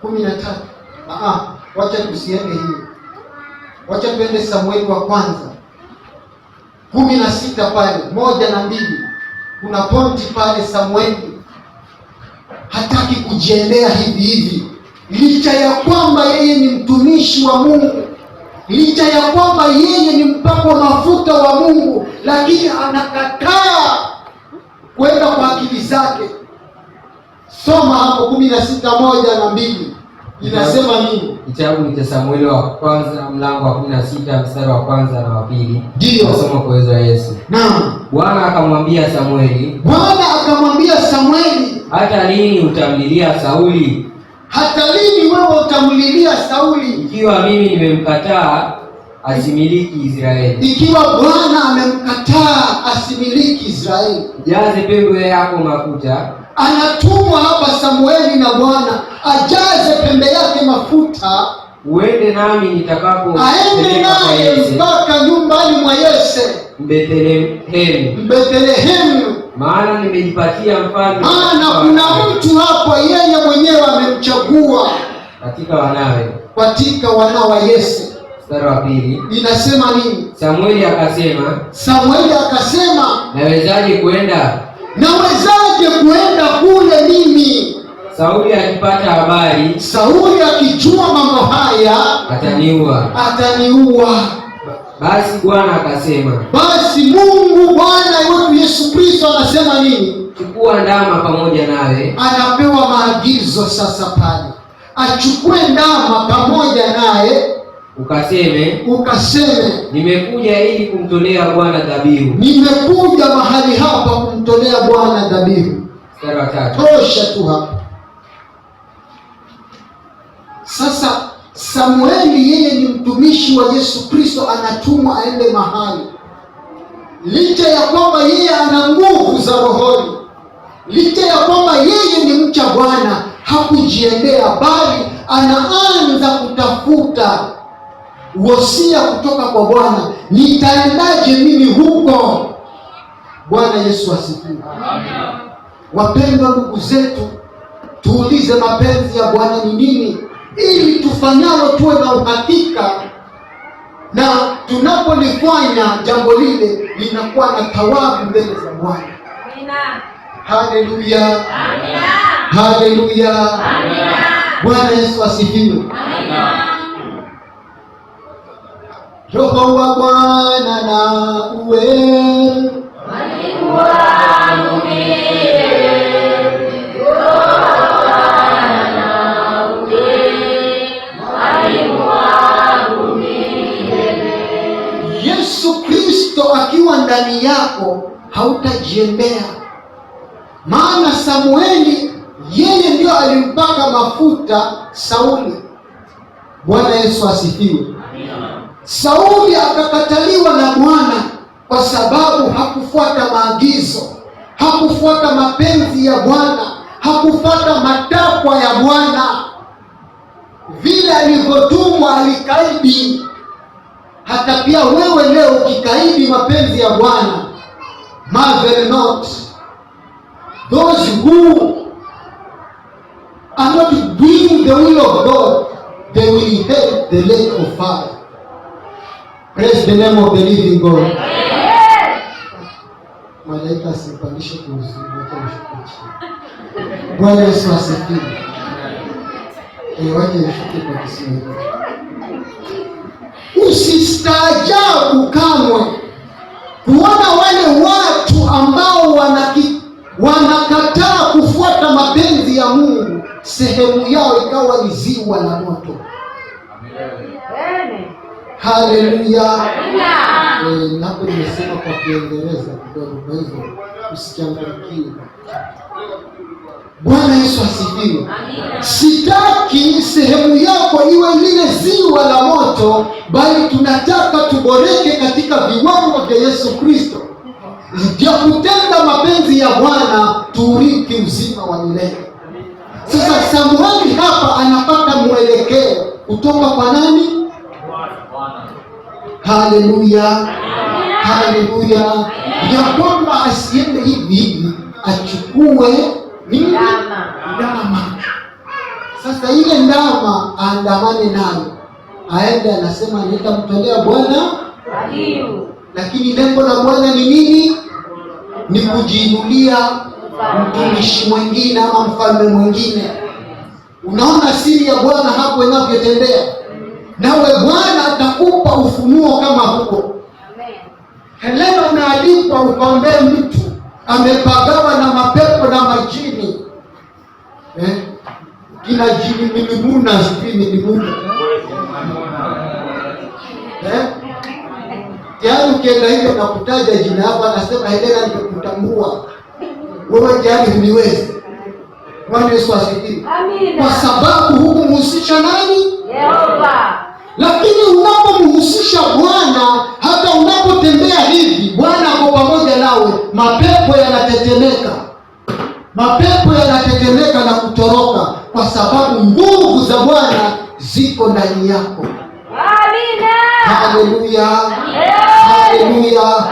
13. Wacha tusiende hiyo. Wacha tuende Samueli wa kwanza 16 pale 1 na 2. Kuna pointi pale. Samueli hataki kujiendea hivi hivi, licha ya kwamba yeye ni mtumishi wa Mungu, licha ya kwamba yeye ni mpakwa mafuta wa Mungu, lakini anakataa kwenda kwa akili zake. Soma hapo 16:1 na 2. Inasema nini? Kitabu cha Samueli wa kwanza mlango wa 16 mstari wa kwanza na wa 2. Ndio. Nasoma kwa uwezo wa Yesu. Naam. Bwana akamwambia Samueli, hata lini utamlilia Sauli? Hata lini wewe utamlilia Sauli? Ikiwa mimi nimemkataa asimiliki Israeli. Ikiwa Bwana amemkataa asimiliki Israeli. Jaze pembe yako mafuta. Anatumwa hapa Samueli na Bwana ajaze pembe yake mafuta, uende nami nitakapo, aende naye mpaka nyumbani mwa Yese Bethlehemu, maana nimejipatia mfalme. Maana kuna mtu hapo yeye mwenyewe amemchagua katika wana wa Yese. Mstari wa 2 inasema nini? Samueli akasema, nawezaje kuenda kule mimi? Sauli akipata habari, Sauli akijua mambo haya, ataniua. Basi Bwana akasema, basi Mungu Bwana wetu Yesu Kristo anasema nini? Chukua ndama pamoja nawe. Anapewa maagizo sasa pale, achukue ndama pamoja naye, ukaseme nimekuja ili kumtolea Bwana dhabihu. Nimekuja mahali hapa kumtolea Bwana dhabihu. Mstari wa 3. Tosha tu hapa. Sasa Samueli yeye ni mtumishi wa Yesu Kristo, anatumwa aende mahali. Licha ya kwamba yeye ana nguvu za rohoni, licha ya kwamba yeye ni mcha Bwana, hakujiendea, bali anaanza kutafuta wosia kutoka kwa Bwana. Nitaendaje mimi huko? Bwana Yesu asifiwe. Amen. Wapendwa ndugu zetu, tuulize mapenzi ya Bwana ni nini? ili tufanyalo tuwe na uhakika, na tunapolifanya jambo lile linakuwa na thawabu mbele za Bwana. Amina. Haleluya. Amina. Haleluya. Amina. Bwana Yesu asifiwe. Amina. Roho wa Bwana na uwe mwalimu wangu milele. Roho wa Bwana na uwe mwalimu wangu milele. Yesu Kristo akiwa ndani yako hautajiendea. Maana Samueli yeye ndio alimpaka mafuta Sauli. Bwana Yesu asifiwe. Sauli akakataliwa na Bwana kwa sababu hakufuata maagizo, hakufuata mapenzi ya Bwana, hakufuata matakwa ya Bwana. Vile alivyotumwa alikaidi. Hata pia wewe leo ukikaidi mapenzi ya Bwana, marvel not, those who are not doing the will of God, they will inherit the lake of fire. Praise the name of the living God. Malaika asipandishe kuzuia. Bwana Yesu asifiwe. Waje nishuke kwa Kiswahili. Usistaajabu kamwe kuona wale watu ambao wanakataa kufuata mapenzi ya Mungu, sehemu yao ikawa ni ziwa la moto. Amen. Haleluya. Napo nimesema kwa Kiingereza kidogo, kwa hivyo usichanganyikiwe. Bwana Yesu asifiwe. Sitaki sehemu yako iwe lile ziwa la moto, bali tunataka tuboreke katika viwango vya Yesu Kristo, ndio kutenda mapenzi ya Bwana, tuurithi uzima wa milele. Sasa Samueli hapa anapata mwelekeo kutoka kwa nani? Haleluya. Haleluya. Ya kwamba asiende hivi achukue nini? Ndama. Sasa ile ndama aandamane nayo, aende anasema nitamtolea Bwana dhabihu. Lakini lengo la Bwana ni nini? Ni kujiinulia mtumishi mwingine ama mfalme mwingine. Unaona siri ya Bwana hapo inavyotendea. Nawe Bwana atakupa ufunuo kama huo. Helena umealikwa ukaombee mtu amepagawa na mapepo na majini. Kina jini milimuna sipini milimuna. Tayari ukienda hivyo na kutaja jina hapa, anasema Helena nimekutambua. Wewe tayari huniwezi. Bwana Yesu asifiwe. Amina. Kwa sababu hukumhusisha nani? Yehova. Lakini unapomhusisha Bwana, hata unapotembea hivi, Bwana ako pamoja nawe, mapepo yanatetemeka. Mapepo yanatetemeka na kutoroka kwa sababu nguvu za Bwana ziko ndani yako. Amina. Haleluya. Haleluya.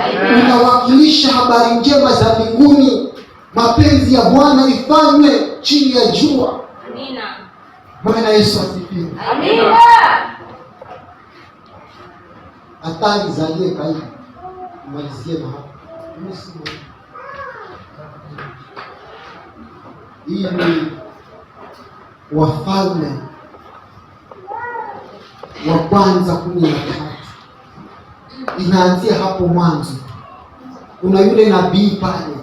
Unawakilisha habari njema za mbinguni. Mapenzi ya Bwana ifanywe chini ya jua. Amina. Bwana Yesu asifiwe. Amina. Hatari za aliye kaidi. Malizie na hapo. Hii ni Wafalme wa kwanza 13. Inaanzia hapo mwanzo. Kuna yule nabii pale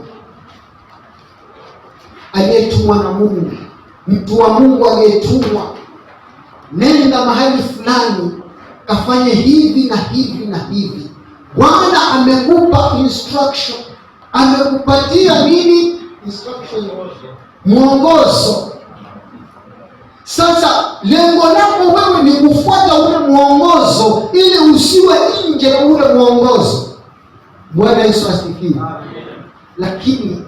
aliyetumwa na Mungu, mtu wa Mungu aliyetumwa, nenda mahali fulani kafanye hivi na hivi na hivi. Bwana amekupa instruction, amekupatia nini? Instruction, mwongozo. Sasa lengo lako wewe ni kufuata ule mwongozo ili usiwe nje ya ule mwongozo. Bwana Yesu asifiwe. Lakini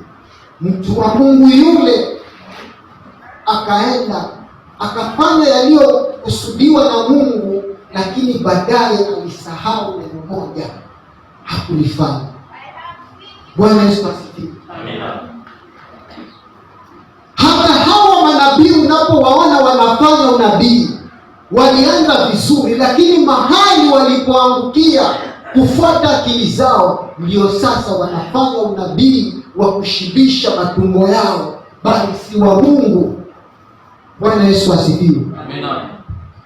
mtu wa Mungu yule akaenda akafanya yaliyokusudiwa na Mungu, lakini baadaye alisahau neno moja, hakulifanya. Bwana Yesu asifiwe. Amina. Hata hawa manabii unapowaona wanafanya unabii, walianza vizuri, lakini mahali walipoangukia kufuata akili zao, ndio sasa wanafanya unabii wa kushibisha matumbo yao, bali si wa Mungu. Bwana Yesu asifiwe. Amina.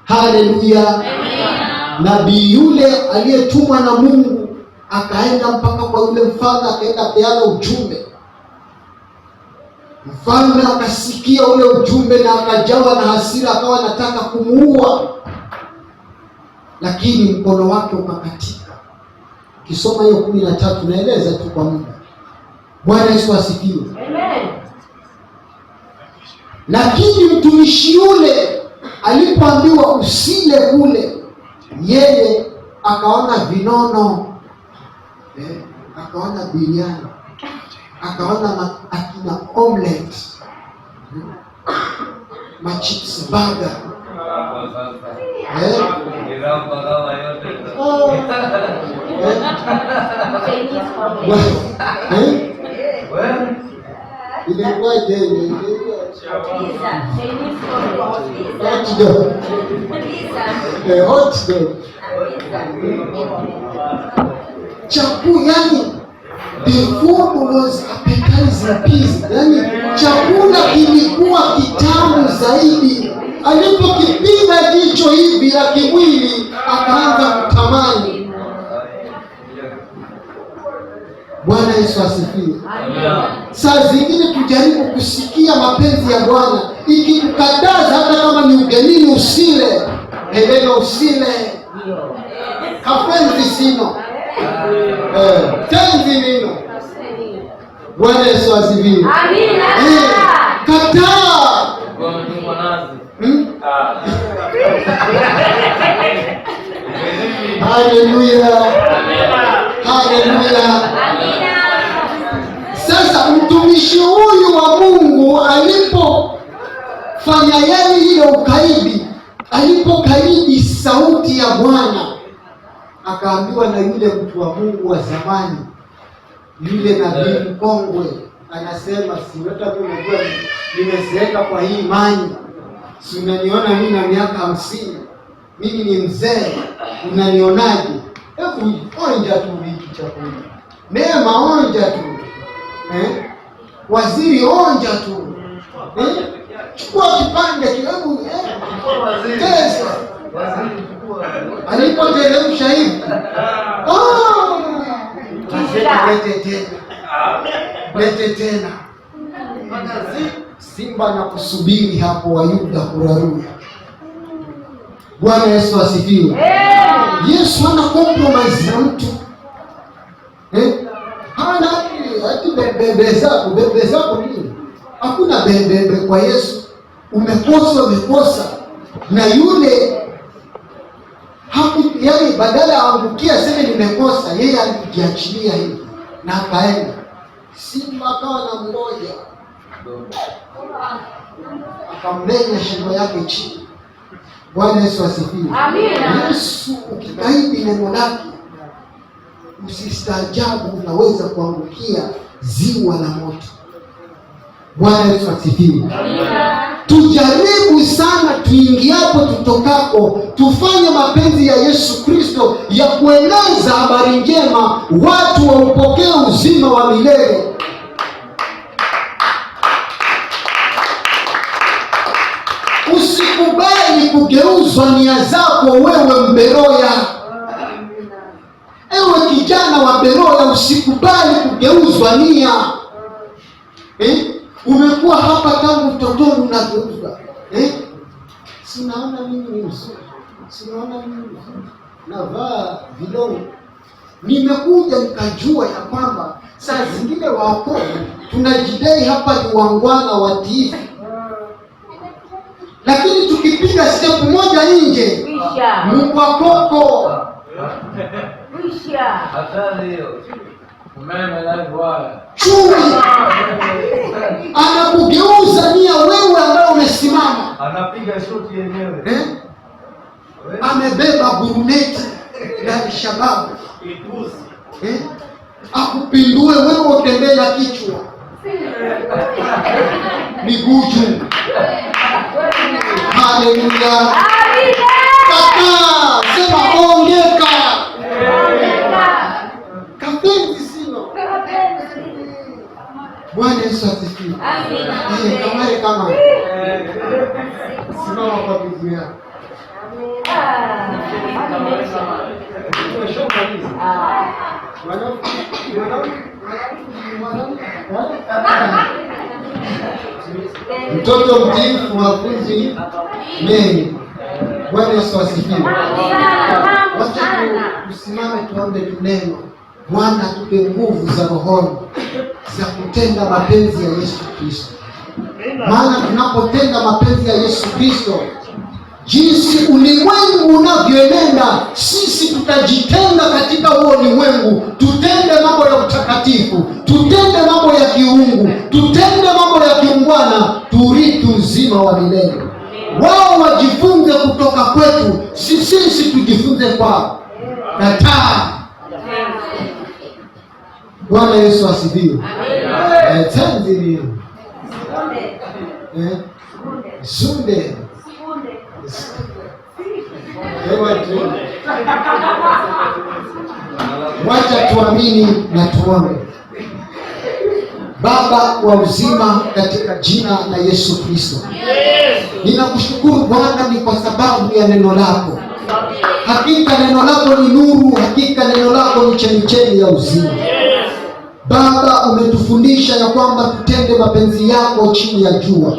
Haleluya. Amina. Nabii yule aliyetumwa na Mungu akaenda mpaka kwa yule mfalme, akaenda peana ujumbe. Mfalme akasikia ule ujumbe na akajawa na hasira, akawa anataka kumuua, lakini mkono wake ukakatika. Kisoma hiyo 13, naeleza tu kwa muda. Bwana Yesu asifiwe. Amen. Lakini mtumishi yule alipoambiwa usile kule, yeye akaona vinono, akaona biriani, akaona akina omelette, machips burger. Chakula, yani the food was appetizing peace. Yani chakula kilikuwa kitamu zaidi. Alipokipiga jicho hivi la kimwili, akaanza kutamani. Bwana Yesu asifiwe. Saa zingine tujaribu kusikia mapenzi ya Bwana. Ikikukataza hata kama ni ugenini usile, heleno usile. Kapenzi sino. Tenzi nino. Bwana Yesu asifiwe. Amina. Kataa. Haleluya. Haleluya. Sasa mtumishi huyu wa Mungu alipofanya yale ile ukaidi, alipokaidi sauti ya Bwana, akaambiwa na yule mtu wa Mungu wa zamani, yule nabii mkongwe, anasema siweta tu, unajua nimezeeka kwa hii imani, si unaniona mimi na miaka 50, mimi ni mzee, unanionaje? Hebu onja tu hiki chakula. Neema, onja tu. Waziri, onja tu. Chukua kipande kidogo. Tesa. Alipoteremsha hivi. Lete tena. Simba na kusubiri hapo, Wayuda kurarua. Bwana Yesu asifiwe. Yesu hana compromise na mtu. Hana ati bebe zako nini? Hakuna bebe kwa Yesu. Umekosa. Na yule yani badala aangukia sema nimekosa, yeye alijiachilia hivi na akaenda. Simba akawa na mmoja, akamenya shingo yake chini. Bwana Yesu asifiwe. Amina. Yesu ukikaidi neno lake, usistaajabu, unaweza kuangukia ziwa la moto. Bwana Yesu asifiwe. Amina. Tujaribu sana tuingiapo tutokako, tufanye mapenzi ya Yesu Kristo ya kueneza habari njema, watu waupokee uzima wa milele. Usikubali kugeuzwa nia zako wewe Mberoya. Ewe kijana wa Beroya, usikubali kugeuzwa nia. Umekuwa hapa tangu utotoni unageuzwa. Sinaona mimi ni mzuri. Navaa vilongo. Nimekuja nikajua ya kwamba saa zingine wako tunajidai hapa ni wangwana watiifu. Lakini tukipiga step moja nje, Mungu akoko. Chui anakugeuza nia wewe ambaye umesimama. Anapiga shoti yenyewe. Amebeba guruneti ya shababu. Akupindue wewe utembee na kichwa. Miguu juu. Haleluya. Bwana Yesu asifiwe. Amina. Kama simama kwa Biblia yako. Mtoto mtiifu hafunzi mengi. Bwana Yesu asifiwe. Wacha tusimame tuombe neno. Bwana tupe nguvu za rohoni za kutenda mapenzi ya Yesu Kristo. Maana tunapotenda mapenzi ya Yesu Kristo, jinsi ulimwengu unavyoenenda, sisi tutajitenga katika huo ulimwengu, tutende mambo ya utakatifu, tutende mambo ya kiungu, tutende mambo ya kiungwana, turithi uzima wa milele. Wao wajifunze kutoka kwetu, sisi tujifunze kwao. Kataa. Bwana Yesu asifiwe. Tanzania. Sunde. Wacha tuamini na tuombe. Baba wa uzima, katika jina la Yesu Kristo, ninakushukuru Bwana ni kwa sababu ya neno lako. Hakika neno lako ni nuru, hakika neno lako ni chemichemi ya uzima. Baba, umetufundisha ya kwamba tutende mapenzi yako chini ya jua,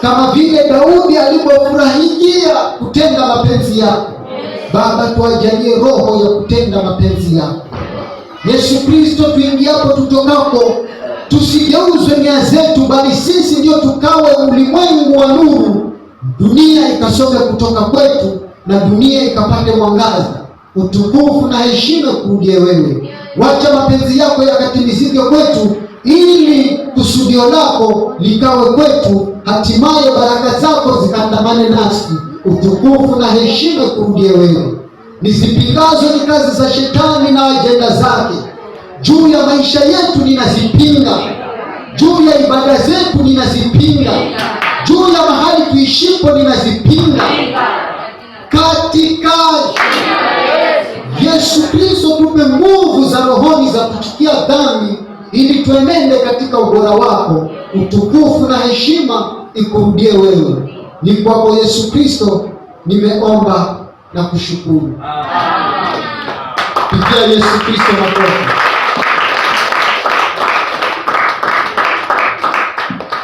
kama vile Daudi alipofurahikia kutenda mapenzi yako. Baba, tuajalie roho ya kutenda mapenzi yako. Yesu Kristo, tuingiapo tutokako, tusigeuzwe nia zetu, bali sisi ndio tukawe ulimwengu wa nuru, dunia ikasonge kutoka kwetu na dunia ikapate mwangaza. Utukufu na heshima kurudie wewe. Wacha mapenzi yako yakatimizike kwetu, ili kusudio lako likawe kwetu, hatimaye baraka zako zikaandamane nasi. Utukufu na heshima kurudie wewe. Nisipingazo ni kazi za shetani na ajenda zake juu ya maisha yetu, ninazipinga. Juu ya ibada zetu ninazipinga. Juu ya mahali tuishipo ninazipinga. Katika Yesu Kristo, tupe nguvu za rohoni za kuchukia dhambi, ili tuenende katika ubora wako. Utukufu na heshima ikurudie wewe. Ni kwako Yesu Kristo nimeomba na kushukuru. Pigia Yesu Kristo makofi.